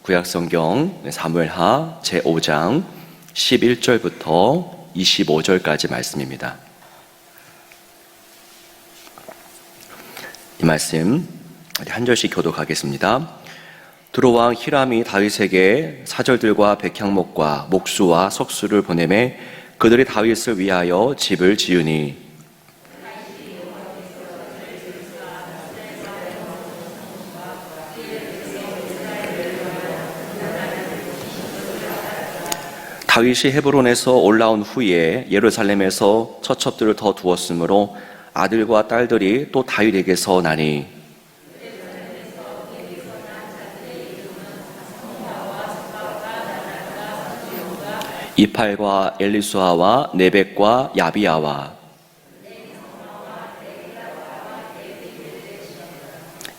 구약성경 사무엘하 제5장 11절부터 25절까지 말씀입니다. 이 말씀 한 절씩 교독하겠습니다. 두로왕 히람이 다윗에게 사절들과 백향목과 목수와 석수를 보내매 그들이 다윗을 위하여 집을 지으니 다윗이 헤브론에서 올라온 후에 예루살렘에서 처첩들을 더 두었으므로 아들과 딸들이 또 다윗에게서 나니 이팔과 엘리수아와 네벡과 야비야와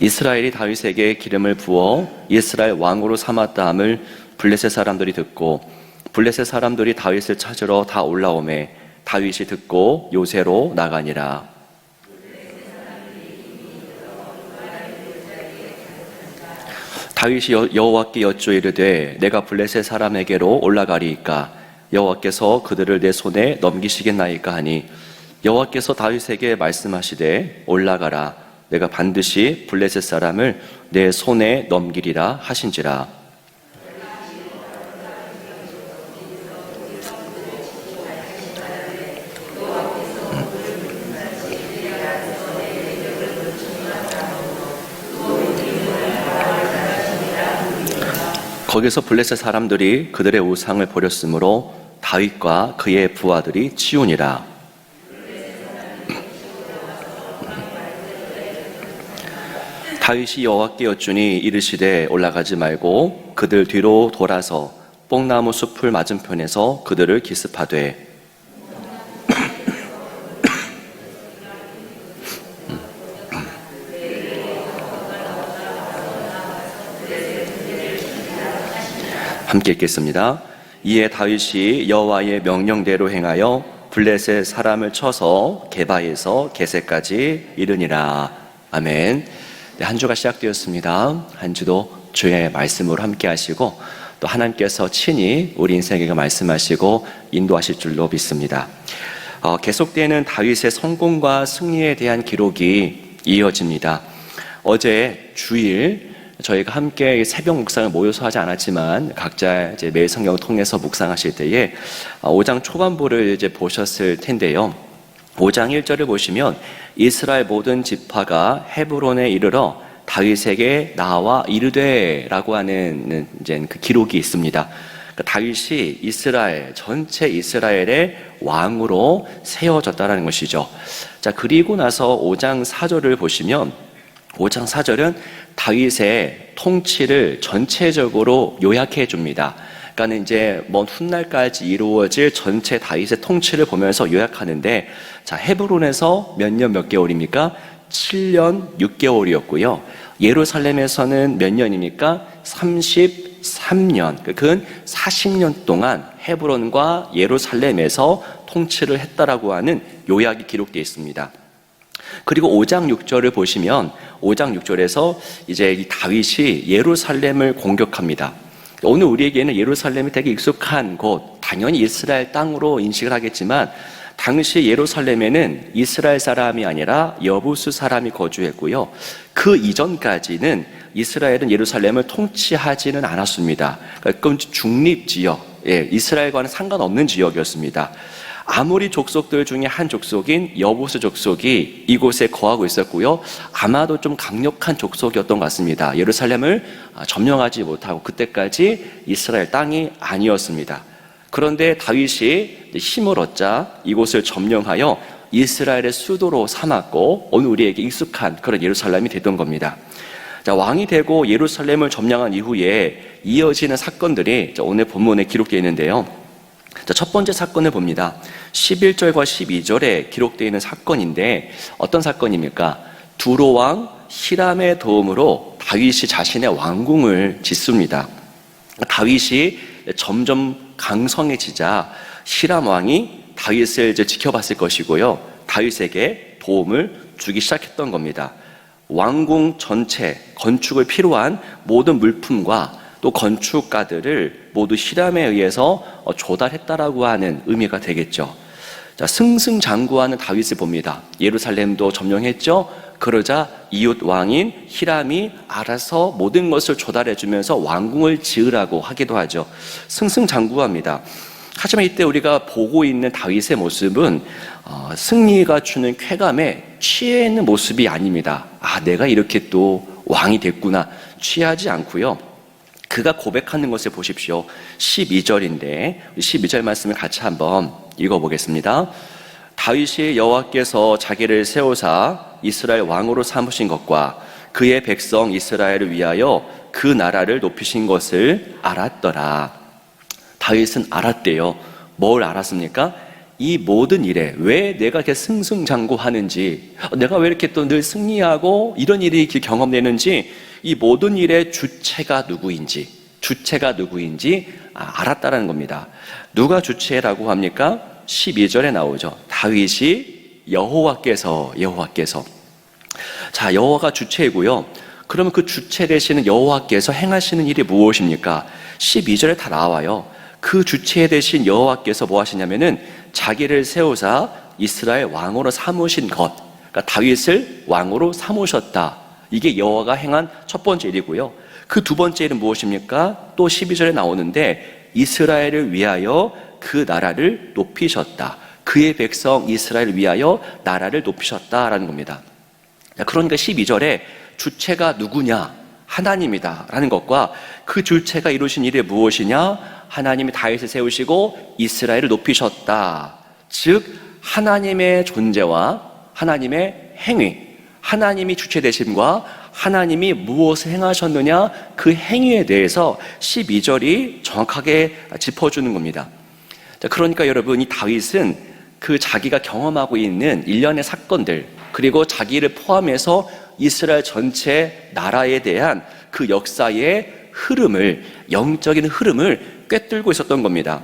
이스라엘이 다윗에게 기름을 부어 이스라엘 왕으로 삼았다 함을 블레셋 사람들이 듣고 블레셋 사람들이 다윗을 찾으러 다 올라오매 다윗이 듣고 요새로 나가니라. 다윗이 여호와께 여쭈어 이르되 내가 블레셋 사람에게로 올라가리이까 여호와께서 그들을 내 손에 넘기시겠나이까 하니 여호와께서 다윗에게 말씀하시되 올라가라 내가 반드시 블레셋 사람을 내 손에 넘기리라 하신지라. 거기서 블레셋 사람들이 그들의 우상을 버렸으므로 다윗과 그의 부하들이 치우니라. 다윗이 여호와께 여쭈니 이르시되 올라가지 말고 그들 뒤로 돌아서 뽕나무 숲을 맞은편에서 그들을 기습하되 함께 읽겠습니다. 이에 다윗이 여호와의 명령대로 행하여 블레셋 사람을 쳐서 게바에서 게세까지 이르니라. 아멘. 네, 한 주가 시작되었습니다. 한 주도 주의 말씀으로 함께 하시고 또 하나님께서 친히 우리 인생에게 말씀하시고 인도하실 줄로 믿습니다. 계속되는 다윗의 성공과 승리에 대한 기록이 이어집니다. 어제 주일 저희가 함께 새벽 묵상을 모여서 하지 않았지만 각자 이제 매일 성경을 통해서 묵상하실 때에 5장 초반부를 이제 보셨을 텐데요. 5장 1절을 보시면 이스라엘 모든 지파가 헤브론에 이르러 다윗에게 나와 이르되라고 하는 이제 그 기록이 있습니다. 그러니까 다윗이 이스라엘 전체 이스라엘의 왕으로 세워졌다라는 것이죠. 자, 그리고 나서 5장 4절을 보시면 5장 4절은 다윗의 통치를 전체적으로 요약해 줍니다. 그러니까 이제 먼 훗날까지 이루어질 전체 다윗의 통치를 보면서 요약하는데, 자, 헤브론에서 몇 년 몇 개월입니까? 7년 6개월이었고요. 예루살렘에서는 몇 년입니까? 33년. 그 40년 동안 헤브론과 예루살렘에서 통치를 했다라고 하는 요약이 기록되어 있습니다. 그리고 5장 6절을 보시면 5장 6절에서 이제 이 다윗이 예루살렘을 공격합니다. 오늘 우리에게는 예루살렘이 되게 익숙한 곳, 당연히 이스라엘 땅으로 인식을 하겠지만 당시 예루살렘에는 이스라엘 사람이 아니라 여부수 사람이 거주했고요. 그 이전까지는 이스라엘은 예루살렘을 통치하지는 않았습니다. 그러니까 중립지역, 이스라엘과는 상관없는 지역이었습니다. 아모리 족속들 중에 한 족속인 여부수 족속이 이곳에 거하고 있었고요. 아마도 좀 강력한 족속이었던 것 같습니다. 예루살렘을 점령하지 못하고 그때까지 이스라엘 땅이 아니었습니다. 그런데 다윗이 힘을 얻자 이곳을 점령하여 이스라엘의 수도로 삼았고 오늘 우리에게 익숙한 그런 예루살렘이 됐던 겁니다. 자, 왕이 되고 예루살렘을 점령한 이후에 이어지는 사건들이 오늘 본문에 기록되어 있는데요. 자, 첫 번째 사건을 봅니다. 11절과 12절에 기록되어 있는 사건인데 어떤 사건입니까? 두로왕 히람의 도움으로 다윗이 자신의 왕궁을 짓습니다. 다윗이 점점 강성해지자 히람 왕이 다윗을 이제 지켜봤을 것이고요. 다윗에게 도움을 주기 시작했던 겁니다. 왕궁 전체 건축을 필요한 모든 물품과 또 건축가들을 모두 히람에 의해서 조달했다라고 하는 의미가 되겠죠. 자, 승승장구하는 다윗을 봅니다. 예루살렘도 점령했죠. 그러자 이웃 왕인 히람이 알아서 모든 것을 조달해 주면서 왕궁을 지으라고 하기도 하죠. 승승장구합니다. 하지만 이때 우리가 보고 있는 다윗의 모습은 승리가 주는 쾌감에 취해 있는 모습이 아닙니다. 내가 이렇게 또 왕이 됐구나, 취하지 않고요. 그가 고백하는 것을 보십시오. 12절인데 12절 말씀을 같이 한번 읽어보겠습니다. 다윗이 여호와께서 자기를 세우사 이스라엘 왕으로 삼으신 것과 그의 백성 이스라엘을 위하여 그 나라를 높이신 것을 알았더라. 다윗은 알았대요. 뭘 알았습니까? 이 모든 일에 왜 내가 이렇게 승승장구하는지, 내가 왜 이렇게 또 늘 승리하고 이런 일이 이렇게 경험되는지, 이 모든 일의 주체가 누구인지 알았다라는 겁니다. 누가 주체라고 합니까? 12절에 나오죠. 다윗이 여호와께서. 자, 여호와가 주체이고요. 그러면 그 주체 되시는 여호와께서 행하시는 일이 무엇입니까? 12절에 다 나와요. 그 주체 되신 여호와께서 뭐 하시냐면은 자기를 세우사 이스라엘 왕으로 삼으신 것, 그러니까 다윗을 왕으로 삼으셨다. 이게 여호와가 행한 첫 번째 일이고요. 그 두 번째 일은 무엇입니까? 또 12절에 나오는데 이스라엘을 위하여 그 나라를 높이셨다. 그의 백성 이스라엘을 위하여 나라를 높이셨다라는 겁니다. 그러니까 12절에 주체가 누구냐? 하나님이다 라는 것과 그 주체가 이루신 일이 무엇이냐? 하나님이 다윗을 세우시고 이스라엘을 높이셨다. 즉 하나님의 존재와 하나님의 행위, 하나님이 주체 되심과 하나님이 무엇을 행하셨느냐, 그 행위에 대해서 12절이 정확하게 짚어주는 겁니다. 그러니까 여러분, 이 다윗은 그 자기가 경험하고 있는 일련의 사건들, 그리고 자기를 포함해서 이스라엘 전체 나라에 대한 그 역사의 흐름을, 영적인 흐름을 꿰뚫고 있었던 겁니다.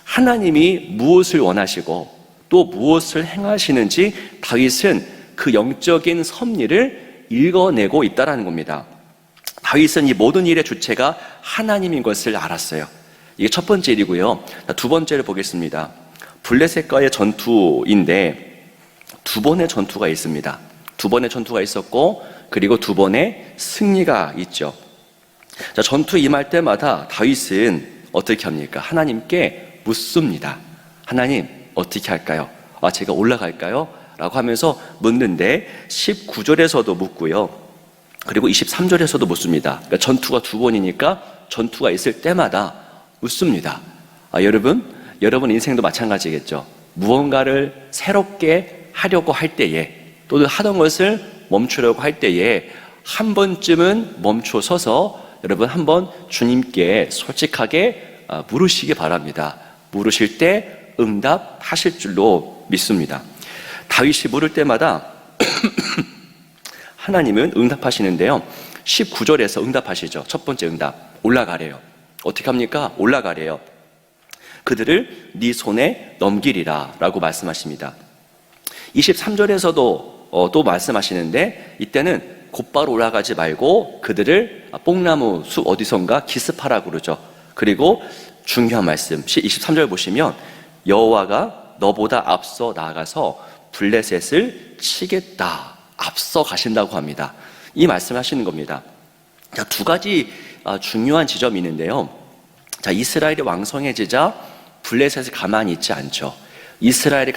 하나님이 무엇을 원하시고 또 무엇을 행하시는지 다윗은 그 영적인 섭리를 읽어내고 있다는 겁니다. 다윗은 이 모든 일의 주체가 하나님인 것을 알았어요. 이게 첫 번째 일이고요. 두 번째를 보겠습니다. 블레셋과의 전투인데 두 번의 전투가 있습니다. 두 번의 전투가 있었고 그리고 두 번의 승리가 있죠. 자, 전투 임할 때마다 다윗은 어떻게 합니까? 하나님께 묻습니다. 하나님, 어떻게 할까요? 제가 올라갈까요? 라고 하면서 묻는데 19절에서도 묻고요. 그리고 23절에서도 묻습니다. 그러니까 전투가 두 번이니까 전투가 있을 때마다 묻습니다. 여러분 인생도 마찬가지겠죠. 무언가를 새롭게 하려고 할 때에, 또는 하던 것을 멈추려고 할 때에 한 번쯤은 멈춰 서서 여러분 한번 주님께 솔직하게 물으시기 바랍니다. 물으실 때 응답하실 줄로 믿습니다. 다윗이 물을 때마다 하나님은 응답하시는데요. 19절에서 응답하시죠. 첫 번째 응답, 올라가래요. 어떻게 합니까? 올라가래요. 그들을 네 손에 넘기리라 라고 말씀하십니다. 23절에서도 또 말씀하시는데 이때는 곧바로 올라가지 말고 그들을 뽕나무 숲 어디선가 기습하라고 그러죠. 그리고 중요한 말씀 23절 보시면 여호와가 너보다 앞서 나아가서 블레셋을 치겠다, 앞서 가신다고 합니다. 이 말씀을 하시는 겁니다. 자, 두 가지 중요한 지점이 있는데요. 자, 이스라엘이 왕성해지자 블레셋이 가만히 있지 않죠. 이스라엘이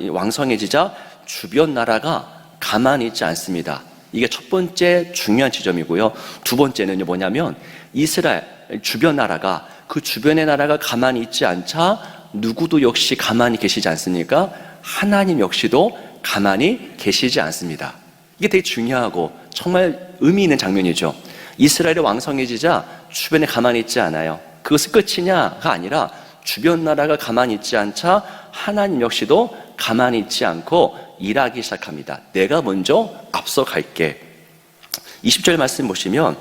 왕성해지자 주변 나라가 가만히 있지 않습니다. 이게 첫 번째 중요한 지점이고요. 두 번째는요, 뭐냐면 이스라엘 주변 나라가, 그 주변의 나라가 가만히 있지 않자 누구도 역시 가만히 계시지 않습니까? 하나님 역시도 가만히 계시지 않습니다. 이게 되게 중요하고 정말 의미 있는 장면이죠. 이스라엘이 왕성해지자 주변에 가만히 있지 않아요. 그것이 끝이냐가 아니라 주변 나라가 가만히 있지 않자 하나님 역시도 가만히 있지 않고 일하기 시작합니다. 내가 먼저 앞서 갈게. 20절 말씀 보시면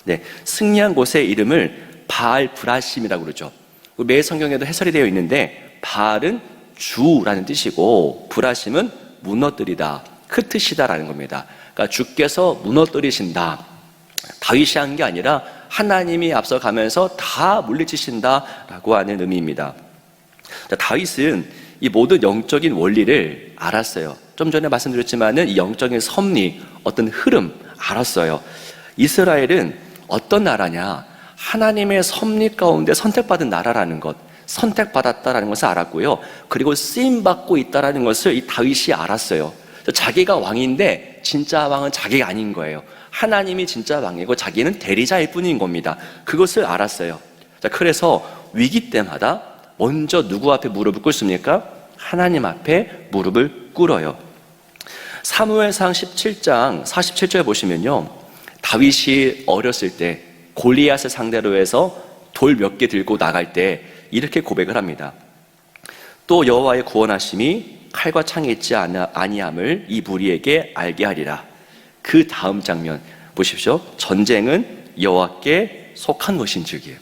네, 승리한 곳의 이름을 바알 브라심이라고 그러죠. 매 성경에도 해설이 되어 있는데 바알은 주라는 뜻이고 브라심은 무너뜨리다, 흩으시다라는 겁니다. 그러니까 주께서 무너뜨리신다. 다윗이 한 게 아니라 하나님이 앞서가면서 다 물리치신다라고 하는 의미입니다. 자, 다윗은 이 모든 영적인 원리를 알았어요. 좀 전에 말씀드렸지만은 이 영적인 섭리, 어떤 흐름 알았어요. 이스라엘은 어떤 나라냐? 하나님의 섭리 가운데 선택받은 나라라는 것, 선택받았다라는 것을 알았고요. 그리고 쓰임받고 있다라는 것을 이 다윗이 알았어요. 자기가 왕인데 진짜 왕은 자기가 아닌 거예요. 하나님이 진짜 왕이고 자기는 대리자일 뿐인 겁니다. 그것을 알았어요. 자, 그래서 위기 때마다 먼저 누구 앞에 무릎을 꿇습니까? 하나님 앞에 무릎을 꿇어요. 사무엘상 17장 47절에 보시면요, 다윗이 어렸을 때 골리앗을 상대로 해서 돌 몇 개 들고 나갈 때 이렇게 고백을 합니다. 또 여호와의 구원하심이 칼과 창에 있지 아니함을 이 무리에게 알게 하리라. 그 다음 장면 보십시오. 전쟁은 여호와께 속한 것인즉이에요.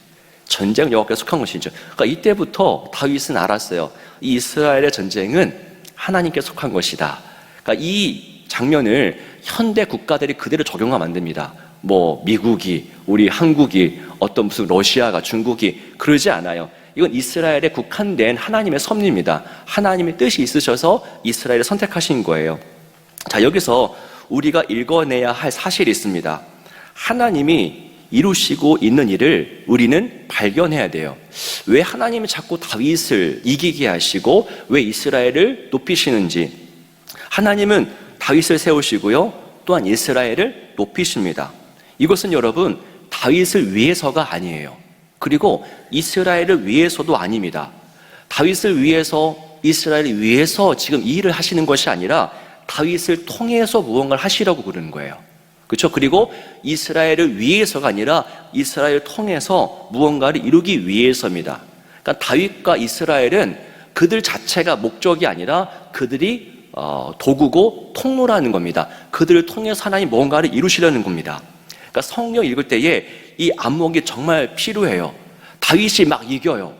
전쟁은 여호와께 속한 것인즉. 그러니까 이때부터 다윗은 알았어요. 이 이스라엘의 전쟁은 하나님께 속한 것이다. 그러니까 이 장면을 현대 국가들이 그대로 적용하면 안 됩니다. 뭐 미국이, 우리 한국이, 어떤 무슨 러시아가, 중국이 그러지 않아요. 이건 이스라엘에 국한된 하나님의 섭리입니다. 하나님의 뜻이 있으셔서 이스라엘을 선택하신 거예요. 자, 여기서 우리가 읽어내야 할 사실이 있습니다. 하나님이 이루시고 있는 일을 우리는 발견해야 돼요. 왜 하나님이 자꾸 다윗을 이기게 하시고 왜 이스라엘을 높이시는지. 하나님은 다윗을 세우시고요, 또한 이스라엘을 높이십니다. 이것은 여러분 다윗을 위해서가 아니에요. 그리고 이스라엘을 위해서도 아닙니다. 다윗을 위해서, 이스라엘을 위해서 지금 이 일을 하시는 것이 아니라 다윗을 통해서 무언가를 하시려고 그러는 거예요. 그렇죠? 그리고 이스라엘을 위해서가 아니라 이스라엘을 통해서 무언가를 이루기 위해서입니다. 그러니까 다윗과 이스라엘은 그들 자체가 목적이 아니라 그들이 도구고 통로라는 겁니다. 그들을 통해서 하나님 뭔가를 이루시려는 겁니다. 그러니까 성경 읽을 때에 이 안목이 정말 필요해요. 다윗이 막 이겨요.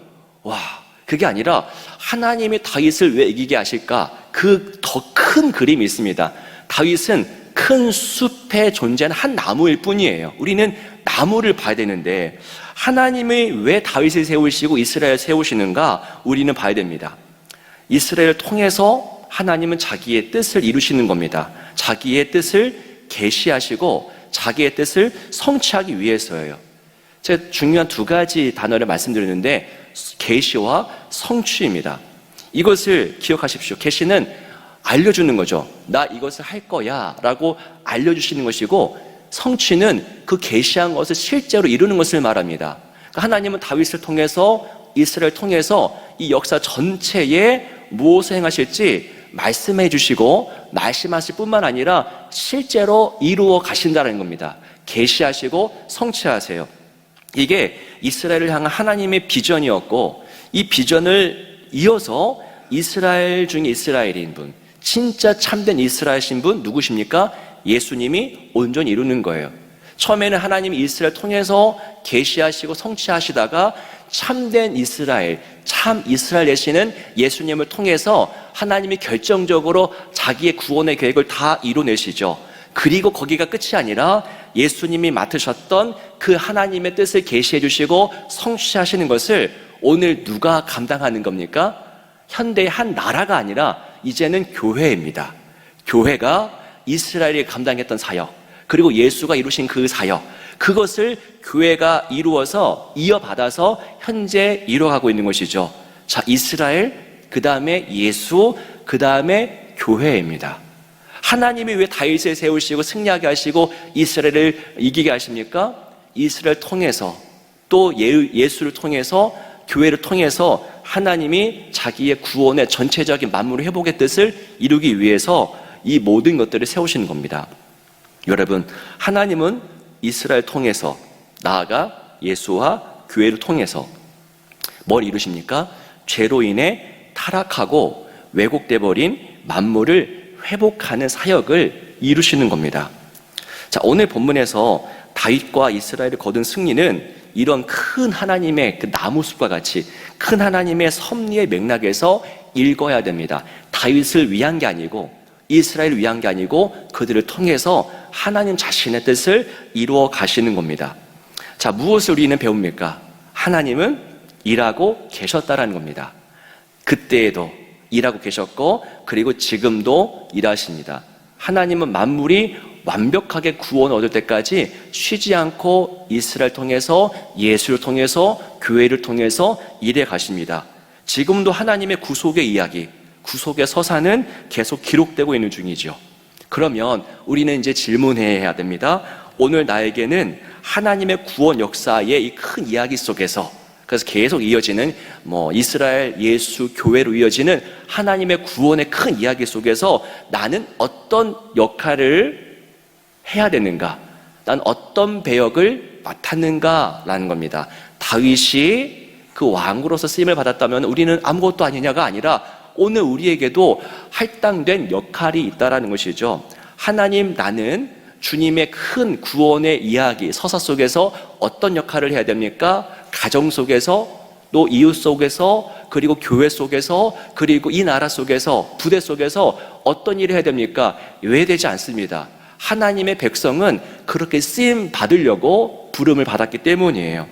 와, 그게 아니라 하나님이 다윗을 왜 이기게 하실까? 그 더 큰 그림이 있습니다. 다윗은 큰 숲에 존재하는 한 나무일 뿐이에요. 우리는 나무를 봐야 되는데 하나님이 왜 다윗을 세우시고 이스라엘을 세우시는가? 우리는 봐야 됩니다. 이스라엘을 통해서 하나님은 자기의 뜻을 이루시는 겁니다. 자기의 뜻을 계시하시고 자기의 뜻을 성취하기 위해서예요. 제가 중요한 두 가지 단어를 말씀드렸는데 계시와 성취입니다. 이것을 기억하십시오. 계시는 알려주는 거죠. 나 이것을 할 거야 라고 알려주시는 것이고, 성취는 그 계시한 것을 실제로 이루는 것을 말합니다. 그러니까 하나님은 다윗을 통해서, 이스라엘을 통해서 이 역사 전체에 무엇을 행하실지 말씀해 주시고 말씀하실 뿐만 아니라 실제로 이루어 가신다는 겁니다. 계시하시고 성취하세요. 이게 이스라엘을 향한 하나님의 비전이었고, 이 비전을 이어서 이스라엘 중에 이스라엘인 분, 진짜 참된 이스라엘신 분 누구십니까? 예수님이 온전히 이루는 거예요. 처음에는 하나님이 이스라엘 통해서 계시하시고 성취하시다가 참된 이스라엘, 참 이스라엘 되시는 예수님을 통해서 하나님이 결정적으로 자기의 구원의 계획을 다 이뤄내시죠. 그리고 거기가 끝이 아니라 예수님이 맡으셨던 그 하나님의 뜻을 계시해 주시고 성취하시는 것을 오늘 누가 감당하는 겁니까? 현대의 한 나라가 아니라 이제는 교회입니다. 교회가 이스라엘이 감당했던 사역, 그리고 예수가 이루신 그 사역, 그것을 교회가 이루어서 이어받아서 현재 이루어가고 있는 것이죠. 자, 이스라엘, 그 다음에 예수, 그 다음에 교회입니다. 하나님이 왜 다윗을 세우시고 승리하게 하시고 이스라엘을 이기게 하십니까? 이스라엘 통해서, 또 예수를 통해서, 교회를 통해서 하나님이 자기의 구원의 전체적인 만물 회복의 뜻을 이루기 위해서 이 모든 것들을 세우시는 겁니다. 여러분, 하나님은 이스라엘 통해서, 나아가 예수와 교회를 통해서 뭘 이루십니까? 죄로 인해 타락하고 왜곡돼 버린 만물을 회복하는 사역을 이루시는 겁니다. 자, 오늘 본문에서 다윗과 이스라엘을 거둔 승리는 이런 큰 하나님의 그 나무숲과 같이 큰 하나님의 섭리의 맥락에서 읽어야 됩니다. 다윗을 위한 게 아니고 이스라엘을 위한 게 아니고 그들을 통해서 하나님 자신의 뜻을 이루어 가시는 겁니다. 자, 무엇을 우리는 배웁니까? 하나님은 일하고 계셨다라는 겁니다. 그때에도 일하고 계셨고 그리고 지금도 일하십니다. 하나님은 만물이 완벽하게 구원 얻을 때까지 쉬지 않고 이스라엘 통해서 예수를 통해서 교회를 통해서 일해 가십니다. 지금도 하나님의 구속의 이야기, 구속의 서사는 계속 기록되고 있는 중이죠. 그러면 우리는 이제 질문해야 됩니다. 오늘 나에게는 하나님의 구원 역사의 이 큰 이야기 속에서, 그래서 계속 이어지는 이스라엘, 예수, 교회로 이어지는 하나님의 구원의 큰 이야기 속에서 나는 어떤 역할을 해야 되는가? 난 어떤 배역을 맡았는가라는 겁니다. 다윗이 그 왕으로서 쓰임을 받았다면 우리는 아무것도 아니냐가 아니라 오늘 우리에게도 할당된 역할이 있다라는 것이죠. 하나님, 나는 주님의 큰 구원의 이야기, 서사 속에서 어떤 역할을 해야 됩니까? 가정 속에서, 또 이웃 속에서, 그리고 교회 속에서, 그리고 이 나라 속에서, 부대 속에서 어떤 일을 해야 됩니까? 외되지 않습니다. 하나님의 백성은 그렇게 쓰임 받으려고 부름을 받았기 때문이에요.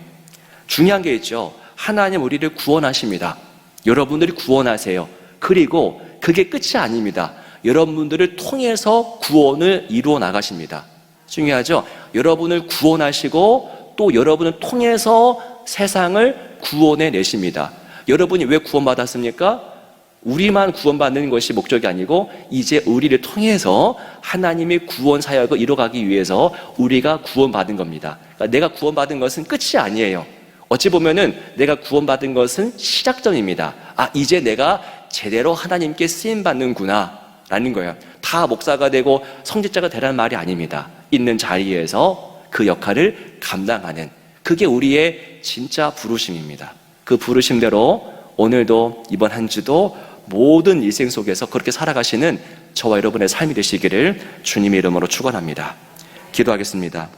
중요한 게 있죠. 하나님 우리를 구원하십니다. 여러분들이 구원하세요. 그리고 그게 끝이 아닙니다. 여러분들을 통해서 구원을 이루어 나가십니다. 중요하죠? 여러분을 구원하시고 또 여러분을 통해서 세상을 구원해 내십니다. 여러분이 왜 구원받았습니까? 우리만 구원받는 것이 목적이 아니고 이제 우리를 통해서 하나님의 구원 사역을 이뤄가기 위해서 우리가 구원받은 겁니다. 그러니까 내가 구원받은 것은 끝이 아니에요. 어찌 보면은 내가 구원받은 것은 시작점입니다. 이제 내가 제대로 하나님께 쓰임받는구나 라는 거예요. 다 목사가 되고 성직자가 되라는 말이 아닙니다. 있는 자리에서 그 역할을 감당하는, 그게 우리의 진짜 부르심입니다. 그 부르심대로 오늘도 이번 한 주도 모든 일생 속에서 그렇게 살아가시는 저와 여러분의 삶이 되시기를 주님의 이름으로 축원합니다. 기도하겠습니다.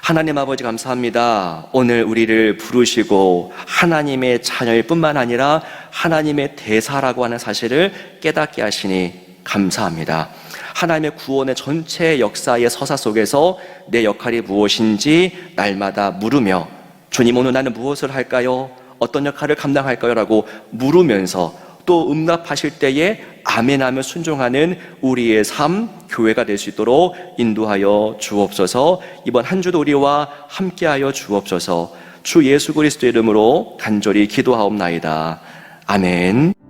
하나님 아버지, 감사합니다. 오늘 우리를 부르시고 하나님의 자녀일 뿐만 아니라 하나님의 대사라고 하는 사실을 깨닫게 하시니 감사합니다. 하나님의 구원의 전체 역사의 서사 속에서 내 역할이 무엇인지 날마다 물으며, 주님 오늘 나는 무엇을 할까요? 어떤 역할을 감당할까요? 라고 물으면서 또 응답하실 때에 아멘하며 순종하는 우리의 삶, 교회가 될 수 있도록 인도하여 주옵소서. 이번 한 주도 우리와 함께하여 주옵소서. 주 예수 그리스도의 이름으로 간절히 기도하옵나이다. 아멘.